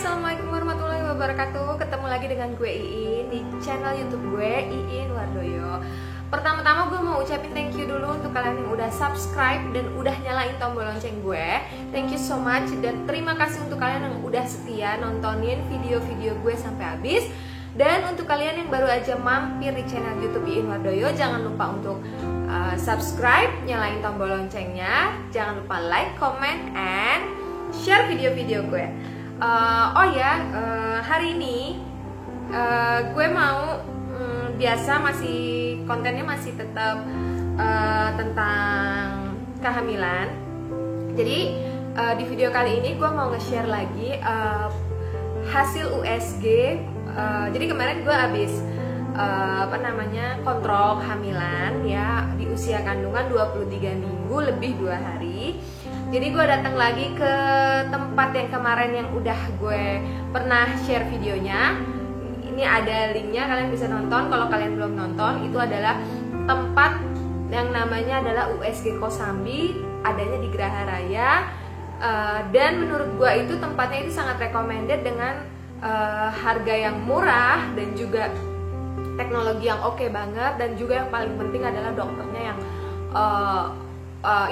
Assalamualaikum warahmatullahi wabarakatuh. Ketemu lagi dengan gue Iin di channel YouTube gue, Iin Wardoyo. Pertama-tama gue mau ucapin thank you dulu untuk kalian yang udah subscribe dan udah nyalain tombol lonceng gue. Thank you so much dan terima kasih untuk kalian yang udah setia nontonin video-video gue sampai habis. Dan untuk kalian yang baru aja mampir di channel YouTube Iin Wardoyo, jangan lupa untuk subscribe, nyalain tombol loncengnya. Jangan lupa like, comment, and share video-video gue. Hari ini gue mau biasa kontennya masih tetap tentang kehamilan. Jadi di video kali ini gue mau nge-share lagi hasil USG. Jadi kemarin gue habis kontrol kehamilan ya di usia kandungan 23 minggu lebih 2 hari. Jadi gue datang lagi ke tempat yang kemarin yang udah gue pernah share videonya. Ini ada linknya, kalian bisa nonton. Kalau kalian belum nonton, itu adalah tempat yang namanya adalah USG Kosambi, adanya di Geraha Raya. Dan menurut gue itu tempatnya itu sangat recommended dengan harga yang murah dan juga teknologi yang oke banget. Dan juga yang paling penting adalah dokternya yang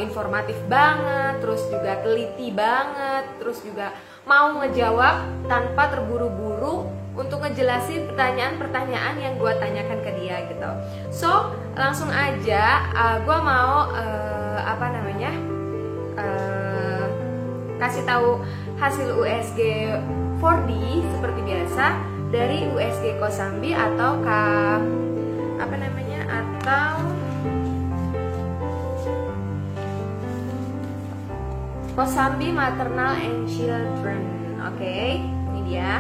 informatif banget, terus juga teliti banget, terus juga mau ngejawab tanpa terburu-buru untuk ngejelasin pertanyaan-pertanyaan yang gue tanyakan ke dia gitu. So langsung aja gue mau kasih tahu hasil USG 4D seperti biasa dari USG Kosambi atau Kosambi Maternal and Children. Oke, ini dia.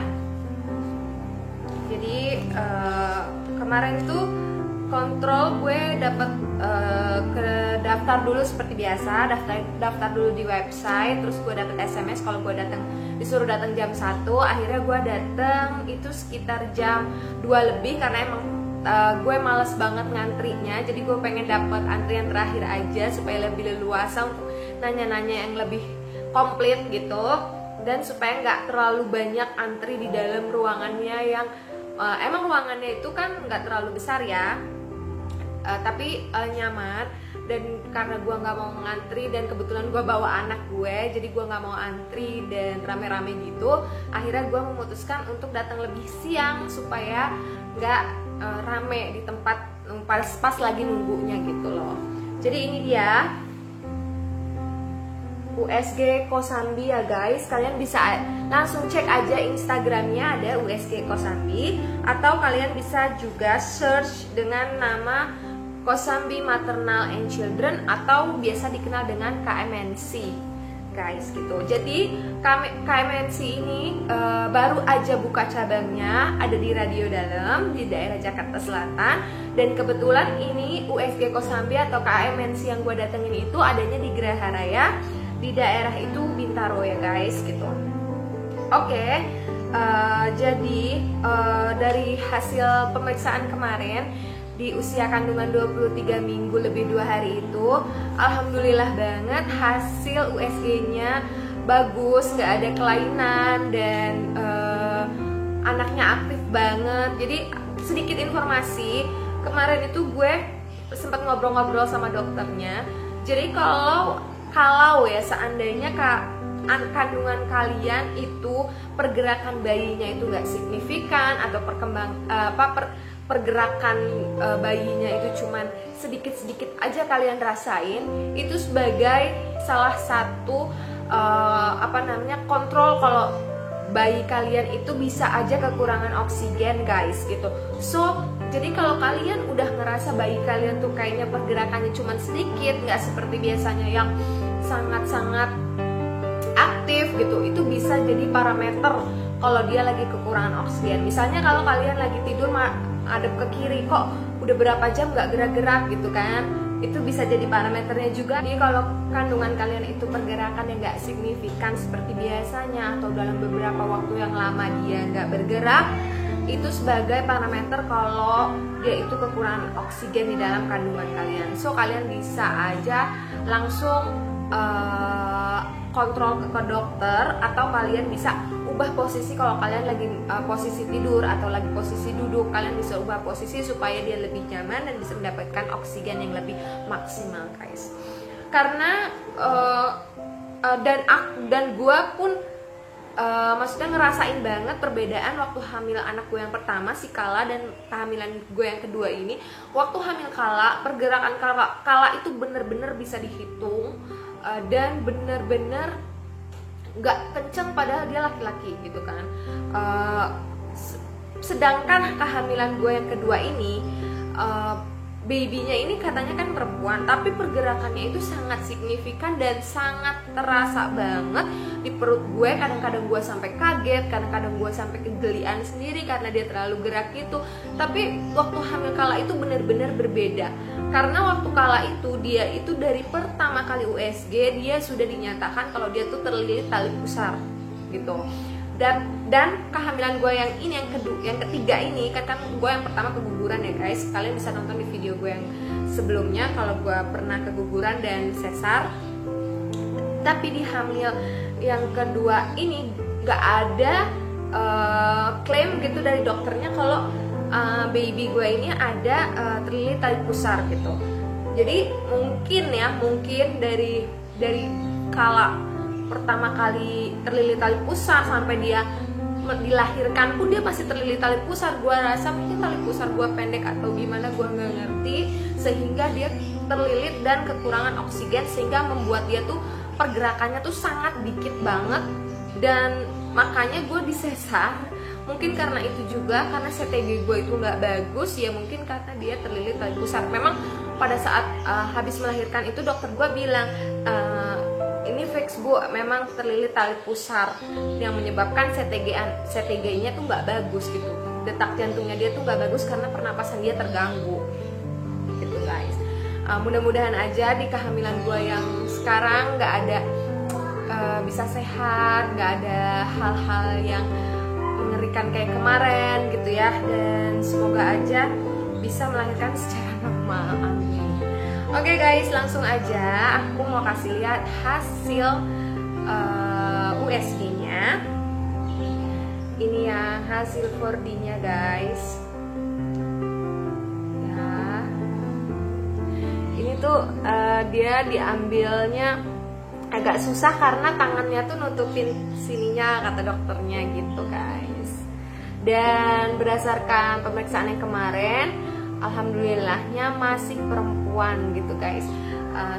Jadi kemarin tuh kontrol gue dapat ke daftar dulu seperti biasa, daftar dulu di website, terus gue dapet SMS kalau gue disuruh datang jam 1. Akhirnya gue datang itu sekitar jam 2 lebih karena emang gue males banget ngantrinya. Jadi gue pengen dapet antrian terakhir aja supaya lebih leluasa untuk nanya-nanya yang lebih komplit gitu, dan supaya nggak terlalu banyak antri di dalam ruangannya yang emang ruangannya itu kan nggak terlalu besar ya, tapi nyaman. Dan karena gue nggak mau ngantri dan kebetulan gue bawa anak gue, jadi gue nggak mau antri dan rame-rame gitu. Akhirnya gue memutuskan untuk datang lebih siang supaya nggak rame di tempat pas lagi nunggunya gitu loh. Jadi ini dia USG Kosambi ya guys. Kalian bisa langsung cek aja Instagramnya, ada USG Kosambi, atau kalian bisa juga search dengan nama Kosambi Maternal and Children atau biasa dikenal dengan KMNC guys gitu. Jadi KMNC ini baru aja buka cabangnya, ada di Radio Dalam di daerah Jakarta Selatan. Dan kebetulan ini USG Kosambi atau KMNC yang gue datengin itu adanya di Geraha Raya, di daerah itu Bintaro ya guys gitu. Oke, jadi dari hasil pemeriksaan kemarin di usia kandungan 23 minggu lebih 2 hari itu, alhamdulillah banget hasil USG-nya bagus, nggak ada kelainan dan anaknya aktif banget. Jadi sedikit informasi, kemarin itu gue sempat ngobrol-ngobrol sama dokternya. Jadi kalau ya seandainya kandungan kalian itu pergerakan bayinya itu nggak signifikan atau pergerakan bayinya itu cuman sedikit-sedikit aja kalian rasain, itu sebagai salah satu kontrol kalau bayi kalian itu bisa aja kekurangan oksigen guys gitu. So jadi kalau kalian udah ngerasa bayi kalian tuh kayaknya pergerakannya cuman sedikit, nggak seperti biasanya yang sangat-sangat aktif gitu, itu bisa jadi parameter kalau dia lagi kekurangan oksigen. Misalnya kalau kalian lagi tidur hadap ke kiri, kok udah berapa jam nggak gerak-gerak gitu kan, itu bisa jadi parameternya juga. Jadi kalau kandungan kalian itu pergerakan yang nggak signifikan seperti biasanya atau dalam beberapa waktu yang lama dia nggak bergerak, itu sebagai parameter kalau dia itu kekurangan oksigen di dalam kandungan kalian. So kalian bisa aja langsung kontrol ke dokter, atau kalian bisa ubah posisi kalau kalian lagi posisi tidur atau lagi posisi duduk, kalian bisa ubah posisi supaya dia lebih nyaman dan bisa mendapatkan oksigen yang lebih maksimal guys. Karena dan gue pun maksudnya ngerasain banget perbedaan waktu hamil anak gue yang pertama si Kala dan kehamilan gue yang kedua ini. Waktu hamil Kala, pergerakan Kala itu bener-bener bisa dihitung dan bener-bener nggak kenceng, padahal dia laki-laki gitu kan. Sedangkan kehamilan gue yang kedua ini babynya ini katanya kan perempuan, tapi pergerakannya itu sangat signifikan dan sangat terasa banget di perut gue. Kadang-kadang gue sampai kaget, kadang-kadang gue sampai kegelian sendiri karena dia terlalu gerak gitu. Tapi waktu hamil Kala itu benar-benar berbeda, karena waktu Kala itu dia itu dari pertama kali USG dia sudah dinyatakan kalau dia tuh terlilit tali pusar gitu. Dan kehamilan gue yang ini yang ketiga ini kan gue yang pertama keguguran ya guys. Kalian bisa nonton di video gue yang sebelumnya kalau gue pernah keguguran dan sesar. Tapi di hamil yang kedua ini nggak ada klaim gitu dari dokternya kalau baby gue ini ada terlilit tali pusar gitu. Jadi mungkin dari Kala pertama kali terlilit tali pusar sampai dia dilahirkan pun dia masih terlilit tali pusar. Gue rasa mungkin tali pusar gue pendek atau gimana, gue nggak ngerti, sehingga dia terlilit dan kekurangan oksigen sehingga membuat dia tuh pergerakannya tuh sangat dikit banget. Dan makanya gue disesar. Mungkin karena itu juga, karena CTG gue itu nggak bagus ya, mungkin karena dia terlilit tali pusar. Memang pada saat habis melahirkan itu dokter gue bilang ini fix bu, memang terlilit tali pusar yang menyebabkan CTG-nya tuh nggak bagus gitu, detak jantungnya dia tuh nggak bagus karena pernapasan dia terganggu gitu guys. Mudah-mudahan aja di kehamilan gue yang sekarang nggak ada bisa sehat, nggak ada hal-hal yang mengerikan kayak kemarin gitu ya, dan semoga aja bisa melahirkan secara normal, amin. Oke guys, langsung aja aku mau kasih lihat hasil USG-nya. Ini yang hasil 4D-nya guys. Ya. Ini tuh dia diambilnya agak susah karena tangannya tuh nutupin sininya kata dokternya gitu guys. Dan berdasarkan pemeriksaan yang kemarin, alhamdulillahnya masih perempuan gitu guys.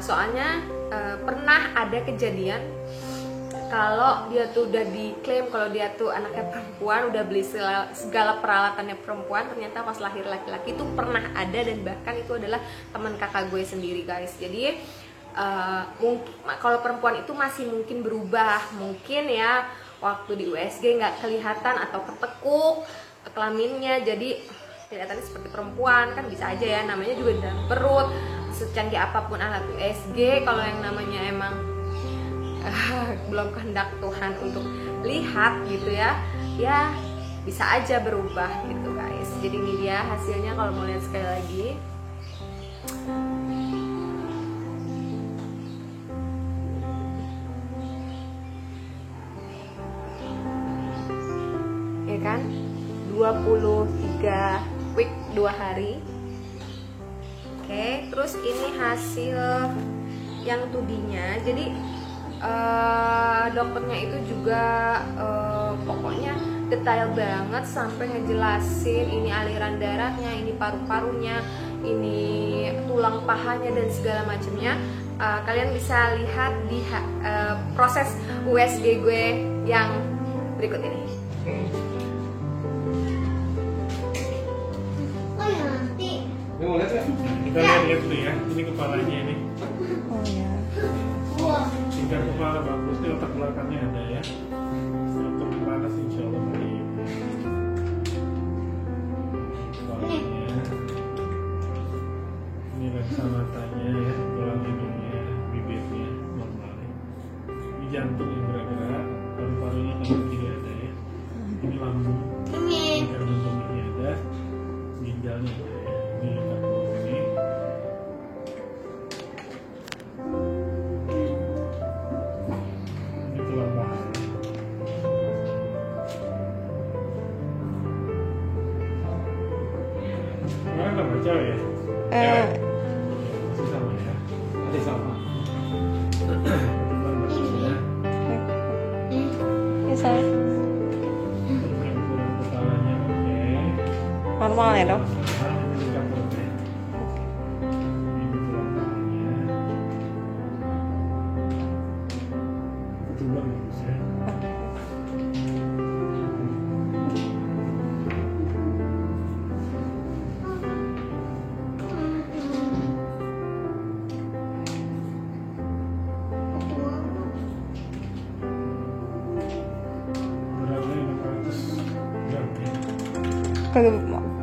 Soalnya pernah ada kejadian kalau dia tuh udah diklaim kalau dia tuh anaknya perempuan, udah beli segala peralatannya perempuan, ternyata pas lahir laki-laki itu pernah ada, dan bahkan itu adalah teman kakak gue sendiri guys. Jadi mungkin kalau perempuan itu masih mungkin berubah, mungkin ya waktu di USG nggak kelihatan atau ketekuk kelaminnya, jadi kelihatannya seperti perempuan, kan bisa aja ya, namanya juga di dalam perut. Secanggih apapun alat USG, kalau yang namanya emang belum kehendak Tuhan untuk lihat gitu ya, ya bisa aja berubah gitu guys. Jadi ini dia hasilnya kalau mau lihat sekali lagi. Ya kan, 23 week 2 hari. Oke, terus ini hasil yang 2D-nya. Jadi dokternya itu juga pokoknya detail banget sampai ngejelasin ini aliran darahnya, ini paru-parunya, ini tulang pahanya dan segala macamnya. Kalian bisa lihat di proses USG gue yang berikut ini. Ini mau lihat nggak? Kita lihat dulu ya. Ini kepalanya ini. Oh ya. Tingkat kepala bagus, ini otak belakangnya ada ya. Otak panas insya Allah baik. Kepalanya. Ini lensa matanya ya, tulang hidungnya, bibirnya normal. Ini jantung yang bergerak, paru-parunya kalau kiri ada ya. Ini lambung. Ini kandung ini ada, ginjalnya ada ya. Ini ini. cewek ya? Cewek? Masih sama ya? Masih sama. Ya saya. Ukuran kepalanya oke. Normal ya dok?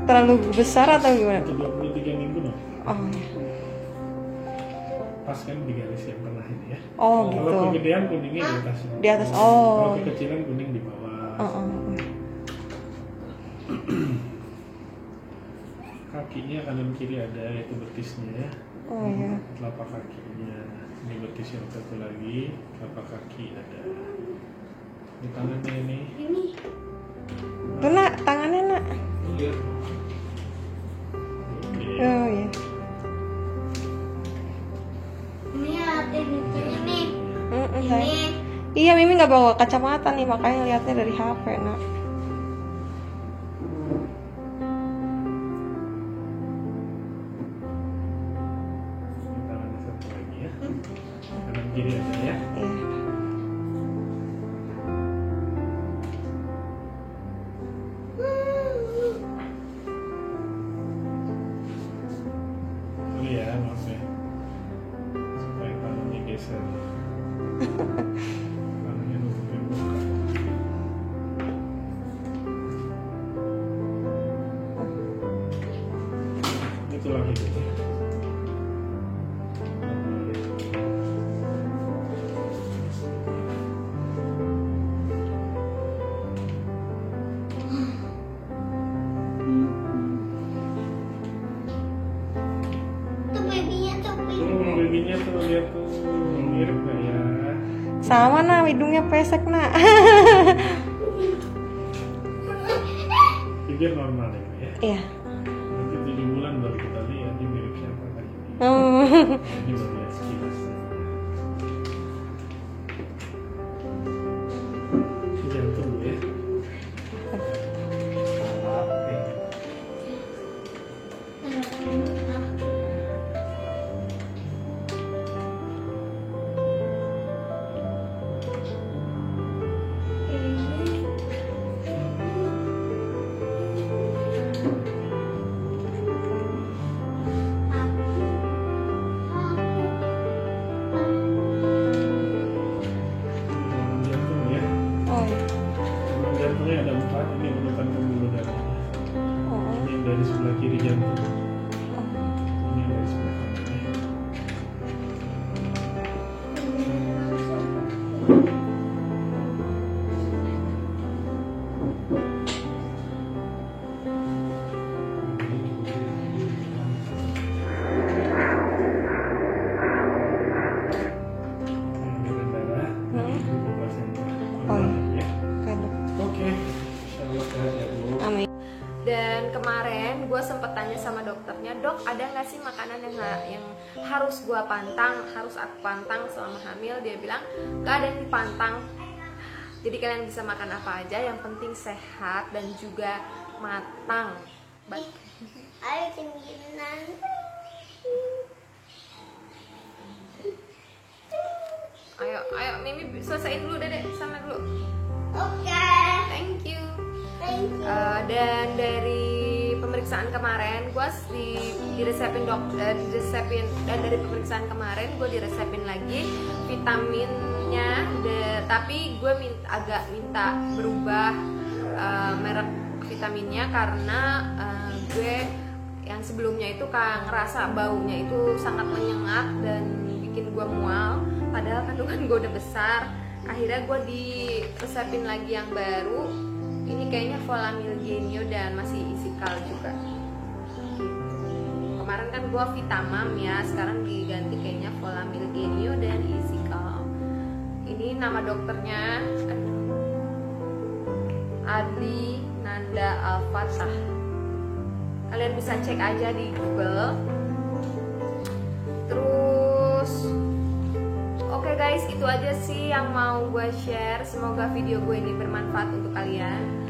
Terlalu besar atau gimana? 23 minggu dong. Oh ya. Pas kan di garis yang tengah ini ya. Oh gitu. Kalau kegedean kuningnya di atas. Di atas. Oh. Kalau kekecilan kuning di bawah. Kakinya kanan kiri ada, itu betisnya ya. Oh iya. Telapak kakinya. Ini betis yang satu lagi. Telapak kaki ada. Di tangannya ini. Tuh nak, tangannya nak. Iya. Oh iya. Ini hati gitunya nih. Ini. Iya, Mimi nggak bawa kacamata nih, makanya lihatnya dari HP nak. Tangannya satu lagi ya. Kanan kiri ada ya. Iya. Sorry ya, maaf ya. Supaya tangannya geser. Tangannya nutupin muka. Ini tulang hidungnya. Tuh babynya tuh. Babynya tuh lihat tuh mirip gak ya? Sama nak, hidungnya pesek nak. Pikir normal ya? Iya. Nanti 7 bulan baru kita lihat dia mirip siapa lagi. Ini baru lihat sekilas. Jantung ya. Jantung ya. Oh iya. Jantungnya ada 4, ini urutan pembuluh darahnya. Oh. Ini yang dari sebelah kiri jantung. Ini yang dari sebelah kanan. Ini darah. Ini buka sentral. Oh iya. Ya. Oke dok. Oke, insyaallah sehat ya Bu. Amin. Dan kemarin gue sempet tanya sama dokternya, dok ada nggak sih makanan yang harus gue pantang, harus aku pantang selama hamil? Dia bilang nggak ada yang dipantang. Jadi kalian bisa makan apa aja, yang penting sehat dan juga matang. Ayo cemilan. Ayo Mimi selesaiin dulu Dedek, sana dulu. Oke. Thank you. Thank you. Dan dari pemeriksaan kemarin gue diresepin dan dari pemeriksaan kemarin gue diresepin lagi vitaminnya, tapi gue agak minta berubah merek vitaminnya karena gue yang sebelumnya itu ngerasa baunya itu sangat menyengat dan bikin gue mual, padahal kandungan gue udah besar. Akhirnya gue diresepin lagi yang baru. Ini kayaknya Volamil Genio dan masih isikal juga. Kemarin kan gua Vitamam ya, sekarang diganti kayaknya Volamil Genio dan isikal. Ini nama dokternya Adi Nanda Al-Fatah. kalian bisa cek aja di Google. Terus oke guys, itu aja sih yang mau gue share. Semoga video gue ini bermanfaat untuk kalian.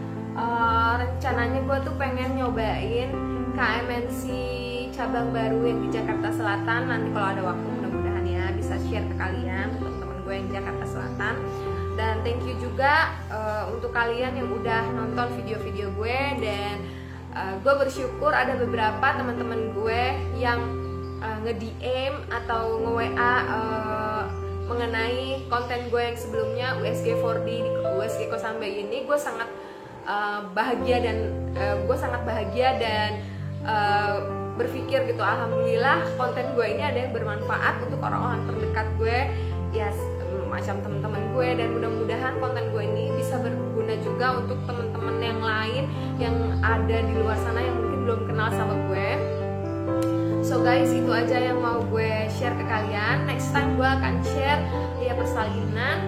Rencananya gue tuh pengen nyobain KMNC cabang baru yang di Jakarta Selatan. Nanti kalau ada waktu mudah-mudahan ya bisa share ke kalian, teman-teman gue yang Jakarta Selatan. Dan thank you juga untuk kalian yang udah nonton video-video gue. Dan gue bersyukur ada beberapa teman-teman gue yang nge-DM atau nge-WA mengenai konten gue yang sebelumnya USG 4D di USG Kosambi ini. Gue sangat bahagia dan berpikir gitu, alhamdulillah konten gue ini ada yang bermanfaat untuk orang-orang terdekat gue ya, macam teman-teman gue. Dan mudah-mudahan konten gue ini bisa berguna juga untuk teman-teman yang lain yang ada di luar sana yang mungkin belum kenal sama gue. So guys, itu aja yang mau gue share ke kalian. Next time gue akan share ya persalinan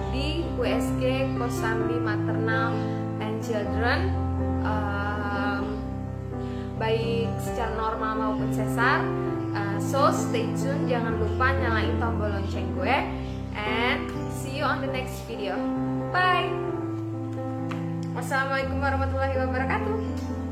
di USG Kosambi Maternal and Children, baik secara normal maupun sesar. So stay tune, jangan lupa nyalain tombol lonceng gue, and see you on the next video. Bye. Wassalamualaikum warahmatullahi wabarakatuh.